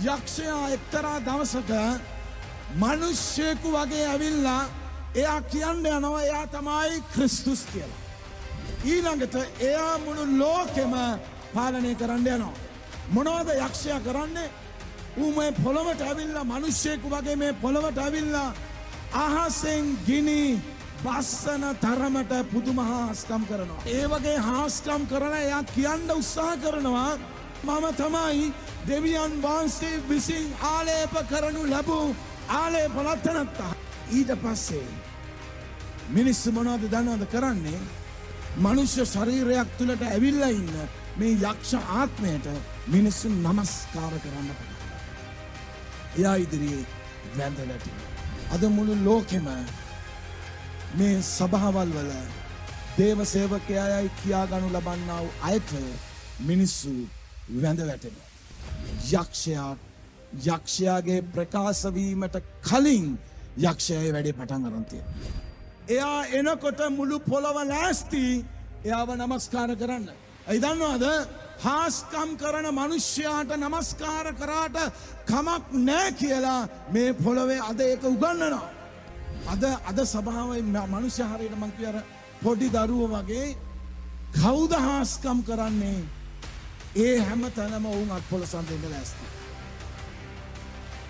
යක්ෂයා එක්තරා දවසක මිනිස්සෙකු වගේ ඇවිල්ලා එයා කියන්න යනවා එයා තමයි ක්‍රිස්තුස් කියලා. ඊළඟට එයා මුළු ලෝකෙම පාලනය කරන්න යනවා. මොනවද යක්ෂයා කරන්නේ? ඌ මේ පොළොවට ඇවිල්ලා මිනිස්සෙකු වගේ මේ පොළොවට ඇවිල්ලා අහසෙන් ගිනි බස්සන තරමට පුදුම හාස්කම් කරනවා. ඒ වගේ හාස්කම් කරන එයා කියන්න උත්සාහ කරනවා මම තමයි දෙවියන් වහන්සේ විසින් ආලේප කරනු ලැබූ ආලේප රත්නත්තා. ඊට පස්සේ මිනිස්සු මොනවද දන්නවද කරන්නේ? මනුෂ්‍ය ශරීරයක් තුළට ඇවිල්ලා ඉන්න මේ යක්ෂ ආත්මයට මිනිස්සු නමස්කාර කරන්න පටන් ගන්නවා. එයා ඉදිරියේ වැඳලා තිනවා. අද මුළු ලෝකෙම මේ සභාවල් වල දේව සේවකයයි කියා ගනු ලබන්නා වූ අයට මිනිස්සු වැඳ වැටෙනවා. යක්ෂයාගේ ප්‍රකාශ වීමට කලින් යක්ෂයාගේ වැඩේ පටන් ගන්න තියෙනවා. එයා එනකොට මුළු පොළව ලෑස්ති එයාව නමස්කාර කරන්න. ඒ දන්නවද? හාස්කම් කරන මිනිස්යාට නමස්කාර කරාට කමක් නැහැ කියලා මේ පොළවේ අද ඒක උගන්වනවා. අද සභාවේ මිනිස්සු හරියට මං කිය අර පොඩි දරුවෝ වගේ කවුද හාස්කම් කරන්නේ? ඒ හැම තැනම වුන් අත්පොලසන් දෙන්න ලෑස්ති.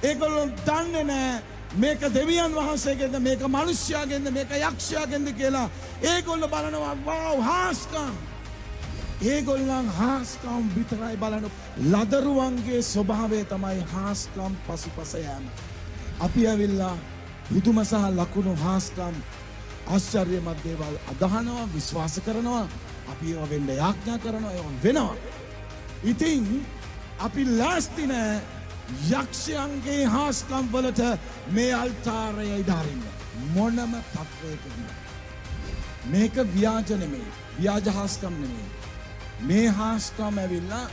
ඒගොල්ලෝ දන්නේ නැහැ මේක දෙවියන් වහන්සේගෙන්ද මේක මිනිස්යාගෙන්ද මේක යක්ෂයාගෙන්ද කියලා. ඒගොල්ලෝ බලනවා වව් හාස්කම්. ඒගොල්ලන් හාස්කම් විතරයි බලන. ලදරුවන්ගේ ස්වභාවය තමයි හාස්කම් පසුපස යෑම. අපි ඇවිල්ලා පුදුම සහ ලකුණු හාස්කම් ආශ්චර්යමත් දේවල් අදහනවා විශ්වාස කරනවා. අපි ඒවා වෙන්න යාඥා කරනවා ඒවා වෙනවා. ඉතින් අපි ලෑස්ති නෑ යක්ෂයන්ගේ හාස්කම් වලට මේ අල්තාරය ඉදාරින්න මොනම තත්වයකදී. මේක ව්‍යාජ නෙමෙයි, ව්‍යාජ හාස්කම් නෙමෙයි. මේ හාස්කම් ඇවිල්ලා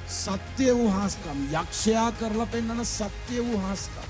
සත්‍ය වූ හාස්කම්, යක්ෂයා කරලා පෙන්නන සත්‍ය වූ හාස්කම්.